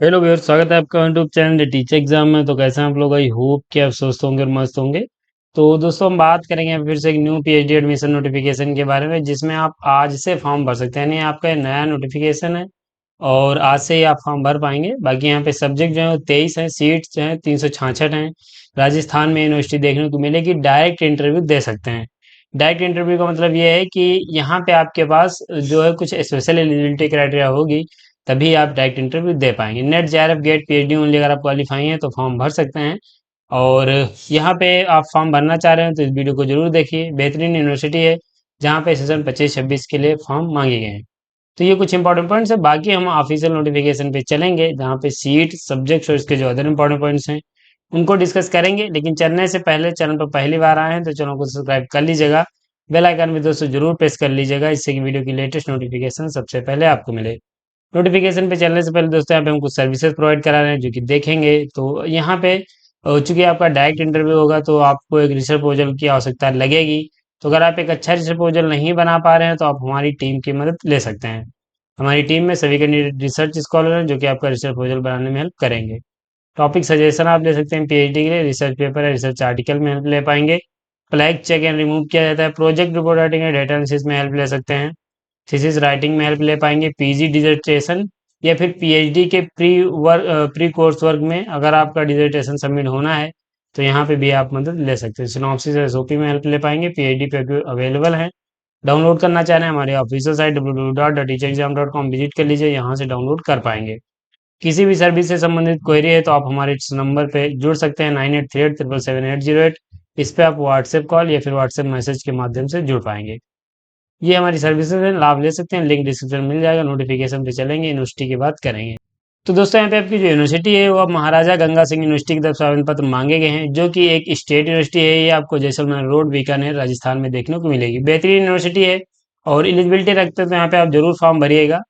Hello भैया, स्वागत है आपका यूट्यूब चैनल टीचर एग्जाम में। तो कैसे हैं आप लोग? आई होप कि आप स्वस्थ होंगे और मस्त होंगे। तो दोस्तों, हम बात करेंगे फिर से एक न्यू पीएचडी एडमिशन नोटिफिकेशन के बारे में, जिसमें आप आज से फॉर्म भर सकते हैं। यानी आपका ये नया नोटिफिकेशन है और आज से ही आप फॉर्म भर पाएंगे। बाकी यहाँ पे सब्जेक्ट जो है 23 हैं, सीट्स जो हैं 366 हैं। राजस्थान में यूनिवर्सिटी देखने को मिलेगी। डायरेक्ट इंटरव्यू दे सकते हैं। डायरेक्ट इंटरव्यू का मतलब ये है कि यहाँ पे आपके पास जो है कुछ स्पेशल एलिजिबिलिटी क्राइटेरिया होगी, तभी आप डायरेक्ट इंटरव्यू दे पाएंगे। NET JRF GATE PhD only अगर आप क्वालिफाई हैं तो फॉर्म भर सकते हैं। और यहाँ पे आप फॉर्म भरना चाह रहे हैं तो इस वीडियो को जरूर देखिए। बेहतरीन यूनिवर्सिटी है जहाँ पे सेशन 25-26 के लिए फॉर्म मांगे गए हैं। तो ये कुछ इंपॉर्टेंट पॉइंट्स है। बाकी हम ऑफिशियल नोटिफिकेशन पे चलेंगे जहाँ पे सीट सब्जेक्ट्स और इसके जो अदर इंपॉर्टेंट पॉइंट्स हैं उनको डिस्कस करेंगे। लेकिन चलने से पहले चैनल पर पहली बार आए हैं तो चैनल को सब्सक्राइब कर लीजिएगा। बेल आइकन भी दोस्तों जरूर प्रेस कर लीजिएगा, इससे कि वीडियो की लेटेस्ट नोटिफिकेशन सबसे पहले आपको मिले। नोटिफिकेशन पे चलने से पहले दोस्तों यहाँ पे हम कुछ सर्विसेज प्रोवाइड करा रहे हैं जो कि देखेंगे। तो यहाँ पे चूंकि आपका डायरेक्ट इंटरव्यू होगा तो आपको एक रिसर्च प्रपोजल की आवश्यकता लगेगी। तो अगर आप एक अच्छा रिसर्च प्रपोजल नहीं बना पा रहे हैं तो आप हमारी टीम की मदद ले सकते हैं। हमारी टीम में सभी कैंडिडेट रिसर्च स्कॉलर हैं जो कि आपका रिसर्च प्रपोजल बनाने में हेल्प करेंगे। टॉपिक सजेशन आप ले सकते हैं पीएचडी के लिए। रिसर्च पेपर है, रिसर्च आर्टिकल में हेल्प ले पाएंगे। फ्लैग चेक एंड रिमूव किया जाता है। प्रोजेक्ट रिपोर्ट राइटिंग है, डेटा एनालिसिस में हेल्प ले सकते हैं। थीसिस राइटिंग में हेल्प ले पाएंगे। पीजी डिसर्टेशन या फिर पीएचडी के प्री कोर्स वर्क में अगर आपका डिसर्टेशन सबमिट होना है तो यहाँ पे भी आप मदद ले सकते हैं। सिनॉप्सिस एसओपी में हेल्प ले पाएंगे। पीएचडी पे अवेलेबल है। डाउनलोड करना चाह रहे हैं हमारे ऑफिशियल साइट www.teachexam.com विजिट कर लीजिए, यहाँ से डाउनलोड कर पाएंगे। किसी भी सर्विस से संबंधित क्वेरी है तो आप हमारे इस नंबर पे जुड़ सकते हैं 9838777808। इस पे आप व्हाट्सएप कॉल या फिर व्हाट्सएप मैसेज के माध्यम से जुड़ पाएंगे। ये हमारी सर्विसेज हैं, लाभ ले सकते हैं। लिंक डिस्क्रिप्शन में मिल जाएगा। नोटिफिकेशन पे चलेंगे, यूनिवर्सिटी की बात करेंगे। तो दोस्तों, यहाँ पे आपकी जो यूनिवर्सिटी है वो अब महाराजा गंगा सिंह यूनिवर्सिटी की तरफ से आवेदन पत्र मांगे गए हैं, जो कि एक स्टेट यूनिवर्सिटी है। ये आपको जैसलमेर रोड, बीकानेर, राजस्थान में देखने को मिलेगी। बेहतरीन यूनिवर्सिटी है और एलिजिबिलिटी रखते हैं तो यहाँ पे आप जरूर फॉर्म भरिएगा।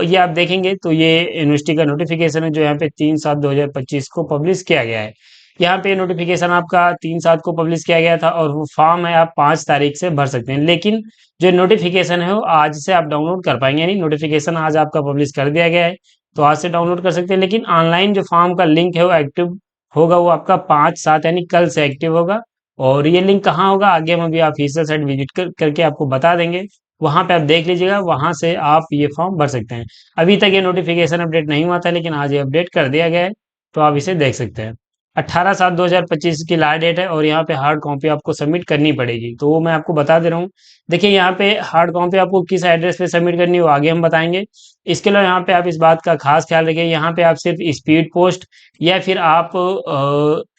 ये आप देखेंगे तो ये यूनिवर्सिटी का नोटिफिकेशन है जो यहाँ पे 3/7/2025 को पब्लिश किया गया है। यहाँ पे नोटिफिकेशन आपका 3/7 को पब्लिश किया गया था और वो फॉर्म है आप 5 तारीख से भर सकते हैं। लेकिन जो नोटिफिकेशन है वो आज से आप डाउनलोड कर पाएंगे। यानी नोटिफिकेशन आज आपका पब्लिश कर दिया गया है तो आज से डाउनलोड कर सकते हैं। लेकिन ऑनलाइन जो फॉर्म का लिंक है वो एक्टिव होगा, वो आपका 5/7 यानी कल से एक्टिव होगा। और ये लिंक कहाँ होगा आगे हम अभी ऑफिशियल साइट विजिट करके आपको बता देंगे। वहां पे आप देख लीजिएगा, वहां से आप ये फॉर्म भर सकते हैं। अभी तक ये नोटिफिकेशन अपडेट नहीं हुआ था लेकिन आज ये अपडेट कर दिया गया है, तो आप इसे देख सकते हैं। 18/7/2025 की लास्ट डेट है और यहाँ पे हार्ड कॉपी आपको सबमिट करनी पड़ेगी, तो वो मैं आपको बता दे रहा हूँ। देखिए, यहाँ पे हार्ड कॉपी आपको किस एड्रेस पे सबमिट करनी है वो आगे हम बताएंगे। इसके अलावा यहाँ पे आप इस बात का खास ख्याल रखिए, यहाँ पे आप सिर्फ स्पीड पोस्ट या फिर आप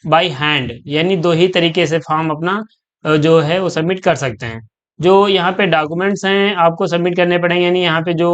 बाय हैंड यानी दो ही तरीके से फॉर्म अपना जो है वो सबमिट कर सकते हैं। जो यहाँ पे डॉक्यूमेंट्स हैं आपको सबमिट करने पड़ेंगे। यानी यहाँ पे जो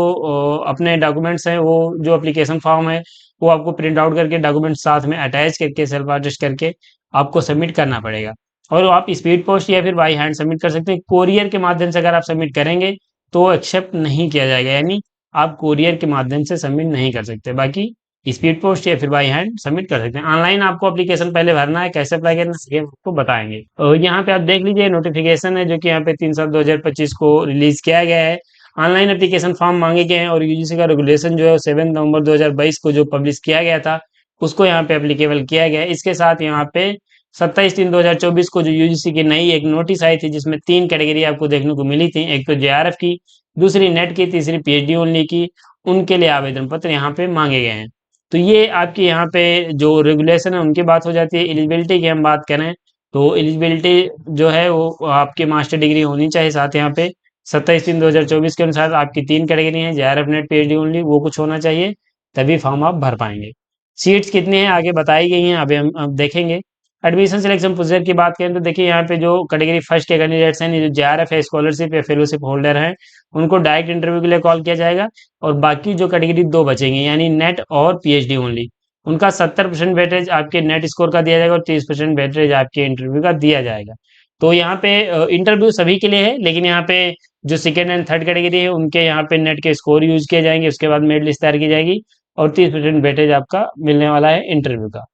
अपने डॉक्यूमेंट्स हैं वो जो एप्लीकेशन फॉर्म है वो आपको प्रिंट आउट करके डॉक्यूमेंट साथ में अटैच करके सेल्फ अटेस्ट करके आपको सबमिट करना पड़ेगा। और आप स्पीड पोस्ट या फिर बाई हैंड सबमिट कर सकते हैं। कोरियर के माध्यम से अगर आप सबमिट करेंगे तो एक्सेप्ट नहीं किया जाएगा, यानी आप कोरियर के माध्यम से सबमिट नहीं कर सकते। बाकी स्पीड पोस्ट या फिर बाई हैंड सबमिट कर सकते हैं। ऑनलाइन आपको एप्लीकेशन पहले भरना है, कैसे अप्लाई करना है ये हम आपको बताएंगे। और यहाँ पे आप देख लीजिए नोटिफिकेशन है जो कि यहाँ पे 3/7/2025 को रिलीज किया गया है। ऑनलाइन एप्लीकेशन फॉर्म मांगे गए हैं और यूजीसी का रेगुलेशन जो है 7 नवंबर 2022 को जो पब्लिश किया गया था उसको यहाँ पे एप्लीकेबल किया गया है। इसके साथ यहाँ पे 27/3/2024 को जो यूजीसी की नई एक नोटिस आई थी जिसमें 3 कैटेगरी आपको देखने को मिली थी, एक तो जेआरएफ की, दूसरी नेट की, तीसरी पीएचडी ओनली की। उनके लिए आवेदन पत्र यहाँ पे मांगे गए हैं। तो ये आपकी यहाँ पे जो रेगुलेशन है उनकी बात हो जाती है। एलिजिबिलिटी की हम बात करें तो एलिजिबिलिटी जो है वो आपकी मास्टर डिग्री होनी चाहिए। साथ यहाँ पे 27/3/2024 के अनुसार आपकी 3 कैटेगरी हैं, जेआरएफ नेट पीएचडी ओनली, वो कुछ होना चाहिए तभी फॉर्म आप भर पाएंगे। सीट्स कितनी हैं आगे बताई गई हैं, अभी हम अब देखेंगे। एडमिशन सिलेक्शन प्रोसीजर की बात करें तो देखिए यहाँ पे जो कैटेगरी फर्स्ट के कैंडिडेट्स हैं, जो जेआरएफ है, स्कॉलरशिप या फेलोशिप होल्डर हैं, उनको डायरेक्ट इंटरव्यू के लिए कॉल किया जाएगा। और बाकी जो कैटेगरी दो बचेंगे यानी नेट और पीएचडी ओनली, उनका 70% वेटेज आपके नेट स्कोर का दिया जाएगा और 30% वेटेज आपके इंटरव्यू का दिया जाएगा। तो यहाँ पे इंटरव्यू सभी के लिए है, लेकिन यहाँ पे जो सेकेंड एंड थर्ड कैटेगरी है उनके यहाँ पे नेट के स्कोर यूज किए जाएंगे, उसके बाद मेरिट लिस्ट तैयार की जाएगी और 30% वेटेज आपका मिलने वाला है इंटरव्यू का।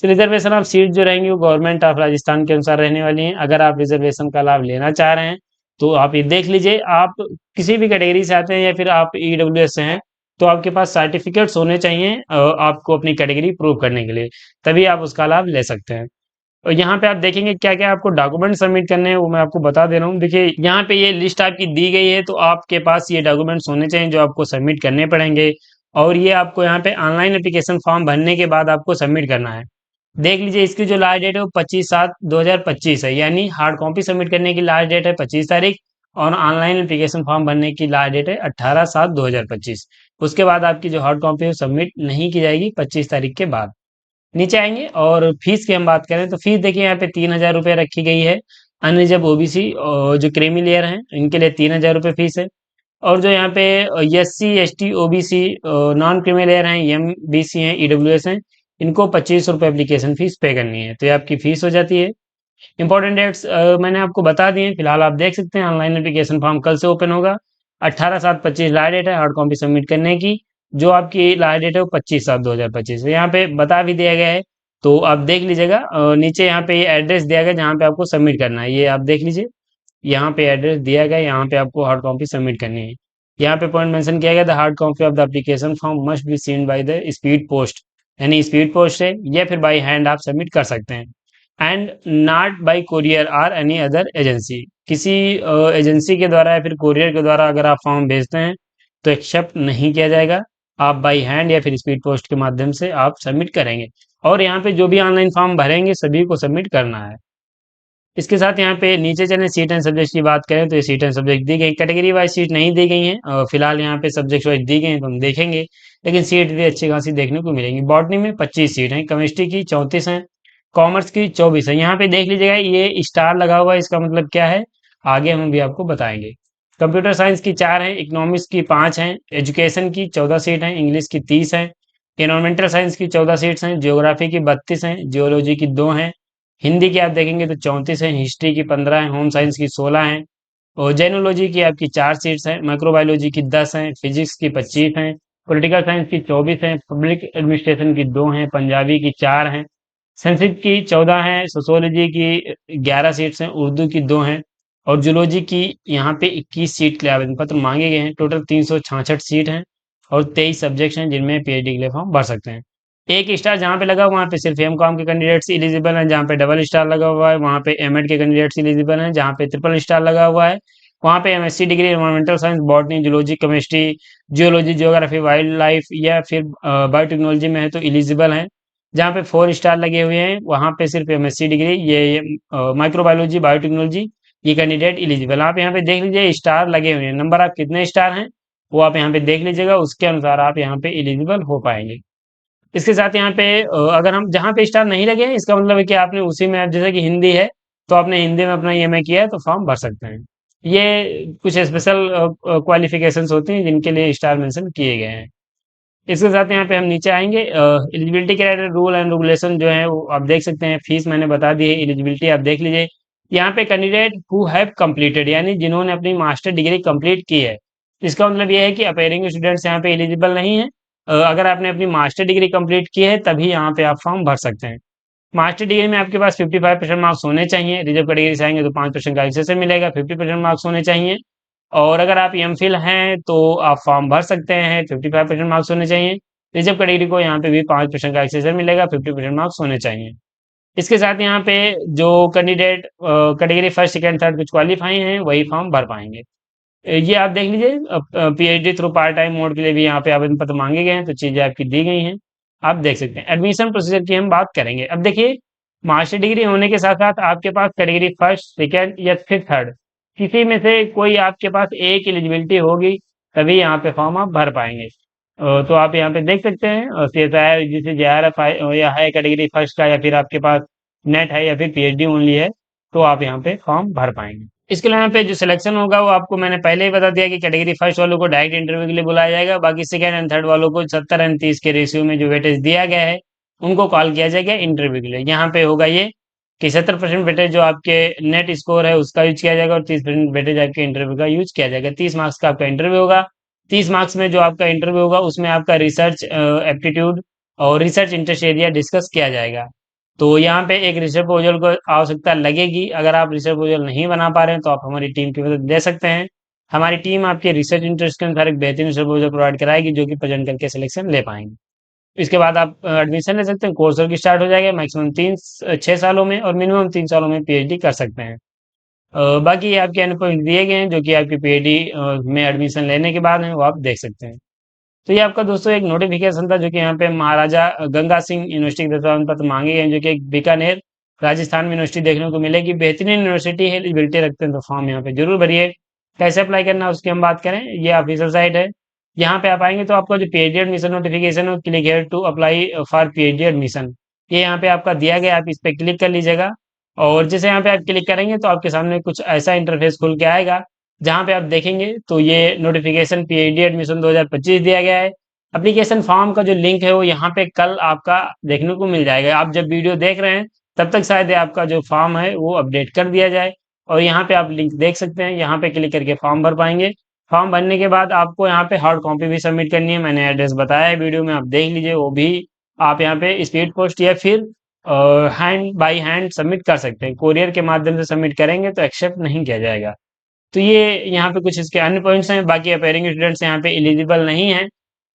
रिजर्वेशन ऑफ सीट जो रहेंगी वो गवर्नमेंट ऑफ राजस्थान के अनुसार रहने वाली हैं। अगर आप रिजर्वेशन का लाभ लेना चाह रहे हैं तो आप ये देख लीजिए, आप किसी भी कैटेगरी से आते हैं या फिर आप ईडब्ल्यूएस से हैं तो आपके पास सर्टिफिकेट्स होने चाहिए आपको अपनी कैटेगरी प्रूव करने के लिए, तभी आप उसका लाभ ले सकते हैं। और यहाँ पे आप देखेंगे क्या-क्या आपको डॉक्यूमेंट सबमिट करने हैं, वो मैं आपको बता दे रहा हूँ। देखिए, यहाँ पे ये लिस्ट आपकी दी गई है, तो आपके पास ये डॉक्यूमेंट्स होने चाहिए जो आपको सबमिट करने पड़ेंगे, और ये आपको यहाँ पे ऑनलाइन एप्लीकेशन फॉर्म भरने के बाद आपको सबमिट करना है। देख लीजिए, इसकी जो लास्ट डेट है वो 25/7/2025 है, यानी हार्ड कॉपी सबमिट करने की लास्ट डेट है 25 तारीख, और ऑनलाइन एप्लीकेशन फॉर्म भरने की लास्ट डेट है 18/7/2025। उसके बाद आपकी जो हार्ड कॉपी है वो सबमिट नहीं की जाएगी 25 तारीख के बाद। नीचे आएंगे और फीस की हम बात करें तो फीस देखिए, यहाँ पे 3,000 रुपये रखी गई है। अनरिजर्व ओबीसी और जो क्रीमी लेयर हैं इनके लिए 3,000 रुपये फीस है। और जो यहाँ पे SC ST OBC non creamy layer हैं, एमबीसी हैं, ईडब्ल्यूएस हैं, इनको 25 रुपये एप्लीकेशन फीस पे करनी है, तो ये आपकी फीस हो जाती है। इंपॉर्टेंट डेट्स मैंने आपको बता दिए हैं, फिलहाल आप देख सकते हैं ऑनलाइन एप्लीकेशन फॉर्म कल से ओपन होगा। 18/7/25 लास्ट डेट है हार्ड कॉपी सबमिट करने की। जो आपकी लास्ट डेट है वो 25/7/2025 है, यहाँ पे बता भी दिया गया है, तो आप देख लीजिएगा। नीचे यहाँ पे ये एड्रेस दिया गया जहाँ पे आपको सबमिट करना है, ये आप देख लीजिए। यहाँ पे एड्रेस दिया गया है, यहाँ पे आपको हार्ड कॉपी सबमिट करनी है। यहाँ पे पॉइंट मेंशन किया गया, the hard copy of the application form must be seen by the speed post, यानी स्पीड पोस्ट है या फिर बाई हैंड आप सबमिट कर सकते हैं। And not by courier or any other agency, किसी एजेंसी के द्वारा या फिर कोरियर के द्वारा अगर आप फॉर्म भेजते हैं तो एक्सेप्ट नहीं किया जाएगा। आप बाई हैंड या फिर स्पीड पोस्ट के माध्यम से आप सबमिट करेंगे, और यहाँ पे जो भी ऑनलाइन फॉर्म भरेंगे सभी को सबमिट करना है। इसके साथ यहाँ पे नीचे चलें, सीट एंड सब्जेक्ट की बात करें तो ये सीट एंड सब्जेक्ट दी गई, कैटेगरी वाइज सीट नहीं दी गई हैं, फिलहाल यहाँ पे सब्जेक्ट वाइज दी गई हैं तो हम देखेंगे, लेकिन सीट भी अच्छी खासी देखने को मिलेंगी। बॉटनी में 25 सीट हैं, केमिस्ट्री की 34 हैं, कॉमर्स की 24 है। यहाँ पे देख लीजिएगा, ये स्टार लगा हुआ है, इसका मतलब क्या है आगे हम भी आपको बताएंगे। कंप्यूटर साइंस की 4 हैं, इकोनॉमिक्स की 5 हैं, एजुकेशन की 14 सीट हैं, इंग्लिश की 30 हैं, एनवायरमेंटल साइंस की 14 सीट्स हैं, ज्योग्राफी की 32 हैं, जियोलॉजी की 2 हैं, हिंदी की आप देखेंगे तो 34 हैं, हिस्ट्री की 15 हैं, होम साइंस की 16 हैं, और जेनोलॉजी की आपकी 4 सीट्स हैं, माइक्रोबायोलॉजी की 10 हैं, फिजिक्स की 25 हैं, पॉलिटिकल साइंस की 24 हैं, पब्लिक एडमिनिस्ट्रेशन की 2 हैं, पंजाबी की 4 हैं, संस्कृत की 14 हैं, सोशियोलॉजी की 11 सीट्स हैं, उर्दू की 2 हैं, और जूलॉजी की यहाँ पे 21 सीट के लिए आवेदन पत्र मांगे गए हैं। टोटल 366 सीट हैं और 23 सब्जेक्ट्स हैं जिनमें पीएचडी के लिए फॉर्म भर सकते हैं। एक स्टार जहाँ पे लगा वहाँ पे सिर्फ एमकॉम के कैंडिडेट्स एलिजिबल हैं, जहाँ पे डबल स्टार लगा हुआ है वहाँ पे एमएड के कैंडिडेट्स एलिजिबल हैं, जहाँ पे ट्रिपल स्टार लगा हुआ है वहाँ पे MSc degree environmental science, botany, zoology, chemistry, geology, geography, wild life या फिर बायोटेक्नोलॉजी में है तो एलिजिबल हैं। जहाँ पे 4 स्टार लगे हुए हैं वहाँ पे सिर्फ एमएससी डिग्री, ये माइक्रोबायोलॉजी, बायोटेक्नोलॉजी, ये कैंडिडेट एलिजिबल। आप यहाँ पे देख लीजिए स्टार लगे हुए हैं, नंबर आप कितने स्टार हैं वो आप यहाँ पे देख लीजिएगा, उसके अनुसार आप यहाँ पे एलिजिबल हो पाएंगे। इसके साथ यहाँ पे अगर हम जहाँ पे स्टार नहीं लगे हैं इसका मतलब है कि आपने उसी में, जैसे कि हिंदी है तो आपने हिंदी में अपना ईएमआई किया है तो फॉर्म भर सकते हैं। ये कुछ स्पेशल क्वालिफिकेशंस होती हैं जिनके लिए स्टार मेंशन किए गए हैं। इसके साथ यहाँ पे हम नीचे आएंगे, eligibility criteria rule and regulation जो है वो आप देख सकते हैं। फीस मैंने बता दी है, एलिजिबिलिटी आप देख लीजिए। यहाँ पे कैंडिडेट हु हैव कंप्लीटेड, यानी जिन्होंने अपनी मास्टर डिग्री कंप्लीट की है, इसका मतलब ये है कि अपेयरिंग स्टूडेंट्स यहाँ पे एलिजिबल नहीं है। अगर आपने अपनी मास्टर डिग्री कंप्लीट की है तभी यहाँ पे आप फॉर्म भर सकते हैं। मास्टर डिग्री में आपके पास 55% मार्क्स होने चाहिए, रिजर्व कैटेगरी से आएंगे तो 5% का एक्सेशन मिलेगा, 50% मार्क्स होने चाहिए। और अगर आप एमफिल हैं तो आप फॉर्म भर सकते हैं, 55% मार्क्स होने चाहिए। रिजर्व कैटेगरी को यहाँ पे भी 5% का एक्सेशन मिलेगा, 50% मार्क्स होने चाहिए। इसके साथ यहाँ पे जो candidate category first second third कुछ क्वालिफाई हैं वही फॉर्म भर पाएंगे। ये आप देख लीजिए, PhD through part time mode के लिए भी यहाँ पे आवेदन पत्र मांगे गए हैं, तो चीजें आपकी दी गई हैं, आप देख सकते हैं। एडमिशन प्रोसीजर की हम बात करेंगे। अब देखिए, मास्टर डिग्री होने के साथ साथ आपके पास कैटेगरी फर्स्ट सेकंड या फिर थर्ड किसी में से कोई आपके पास एक एलिजिबिलिटी होगी, तभी यहाँ पे फॉर्म आप भर पाएंगे। तो आप यहाँ पे देख सकते हैं सीएसआईआर जिसे जेआरएफ या है कैटेगरी फर्स्ट का, या फिर आपके पास नेट है या फिर पीएचडी ओनली है, तो आप यहाँ पे फॉर्म भर पाएंगे। इसके लिए यहाँ पे जो सिलेक्शन होगा वो आपको मैंने पहले ही बता दिया कि कैटेगरी फर्स्ट वालों को डायरेक्ट इंटरव्यू के लिए बुलाया जाएगा, बाकी सेकंड एंड थर्ड वालों को 70-30 के रेशियो में जो वेटेज दिया गया है उनको कॉल किया जाएगा इंटरव्यू के लिए। यहाँ पे होगा ये कि 70% वेटेज जो आपके नेट स्कोर है उसका यूज किया जाएगा, और 30% वेटेज आपके इंटरव्यू का यूज किया जाएगा। 30 मार्क्स का आपका इंटरव्यू होगा। 30 मार्क्स में जो आपका इंटरव्यू होगा उसमें आपका रिसर्च एप्टीट्यूड और रिसर्च इंटरेस्ट एरिया डिस्कस किया जाएगा। तो यहाँ पे एक रिसर्च प्रपोजल को आवश्यकता लगेगी। अगर आप रिसर्च प्रपोजल नहीं बना पा रहे हैं तो आप हमारी टीम की मदद ले सकते हैं। हमारी टीम आपके रिसर्च इंटरेस्ट के अनुसार एक बेहतरीन प्रपोजल प्रोवाइड कराएगी जो कि प्रेजेंट करके सिलेक्शन ले पाएंगे। इसके बाद आप एडमिशन ले सकते हैं, कोर्स वर्क स्टार्ट हो जाएगा मैक्सिमम 6 सालों में और मिनिमम 3 सालों में पीएचडी कर सकते हैं। बाकी ये आपके एंड पॉइंट दिए गए हैं जो कि आपकी पीएचडी में एडमिशन लेने के बाद हैं, वो आप देख सकते हैं। तो ये आपका दोस्तों एक नोटिफिकेशन था जो कि यहाँ पे महाराजा गंगा सिंह यूनिवर्सिटी के प्रमाण पत्र मांगे गए हैं, जो कि एक बीकानेर राजस्थान में यूनिवर्सिटी देखने को मिलेगी। बेहतरीन यूनिवर्सिटी है, एलिजिबिलिटी रखते हैं तो फॉर्म यहाँ पे जरूर भरिए। कैसे अप्लाई करना है उसकी हम बात करें, ये ऑफिशियल साइट है। यहाँ पे आप आएंगे तो आपका जो पीएचडी एडमिशन नोटिफिकेशन है, click here to apply for PhD admission, ये यहाँ पे आपका दिया गया, आप इस पे क्लिक कर लीजिएगा। और जैसे यहाँ पे आप क्लिक करेंगे तो आपके सामने कुछ ऐसा इंटरफेस खुल के आएगा, जहाँ पे आप देखेंगे तो ये नोटिफिकेशन पीएचडी एडमिशन 2025 दिया गया है। एप्लीकेशन फॉर्म का जो लिंक है वो यहाँ पे कल आपका देखने को मिल जाएगा। आप जब वीडियो देख रहे हैं तब तक शायद आपका जो फॉर्म है वो अपडेट कर दिया जाए, और यहाँ पे आप लिंक देख सकते हैं, यहाँ पे क्लिक करके फॉर्म भर पाएंगे। फॉर्म भरने के बाद आपको यहाँ पे हार्ड कॉपी भी सबमिट करनी है, मैंने एड्रेस बताया है वीडियो में, आप देख लीजिए। वो भी आप यहाँ पे स्पीड पोस्ट या फिर हैंड बाई हैंड सबमिट कर सकते हैं। कोरियर के माध्यम से सबमिट करेंगे तो एक्सेप्ट नहीं किया जाएगा। तो ये यहाँ पे कुछ इसके अन्य पॉइंट्स हैं। बाकी अपेयरिंग स्टूडेंट्स यहाँ पे एलिजिबल नहीं है।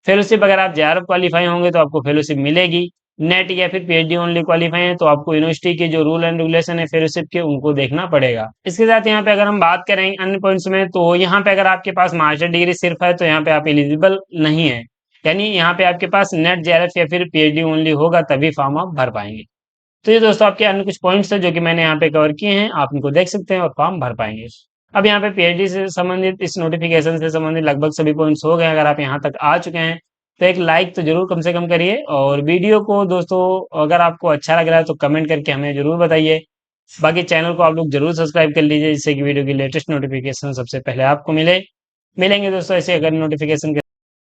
फेलोशिप अगर आप जेआरएफ क्वालीफाई होंगे तो आपको फेलोशिप मिलेगी। नेट या फिर पीएचडी ओनली क्वालीफाई है तो आपको यूनिवर्सिटी के जो रूल एंड रेगुलेशन है फेलोशिप के, उनको देखना पड़ेगा। इसके साथ यहाँ पे अगर हम बात करें अन्य पॉइंट्स में, तो यहाँ पे अगर आपके पास मास्टर डिग्री सिर्फ है तो यहाँ पे आप एलिजिबल नहीं है। यानी यहाँ पे आपके पास नेट जेआरएफ या फिर पीएचडी ओनली होगा तभी फॉर्म आप भर पाएंगे। तो ये दोस्तों आपके अन्य कुछ पॉइंट्स है जो कि मैंने यहाँ पे कवर किए हैं, आप इनको देख सकते हैं और फॉर्म भर पाएंगे। अब यहाँ पे पीएचडी से संबंधित, इस नोटिफिकेशन से संबंधित लगभग सभी पॉइंट्स हो गए। अगर आप यहाँ तक आ चुके हैं तो एक लाइक तो जरूर कम से कम करिए, और वीडियो को दोस्तों अगर आपको अच्छा लग रहा है तो कमेंट करके हमें जरूर बताइए। बाकी चैनल को आप लोग जरूर सब्सक्राइब कर लीजिए जिससे कि वीडियो की लेटेस्ट नोटिफिकेशन सबसे पहले आपको मिलेंगे दोस्तों ऐसे अगर नोटिफिकेशन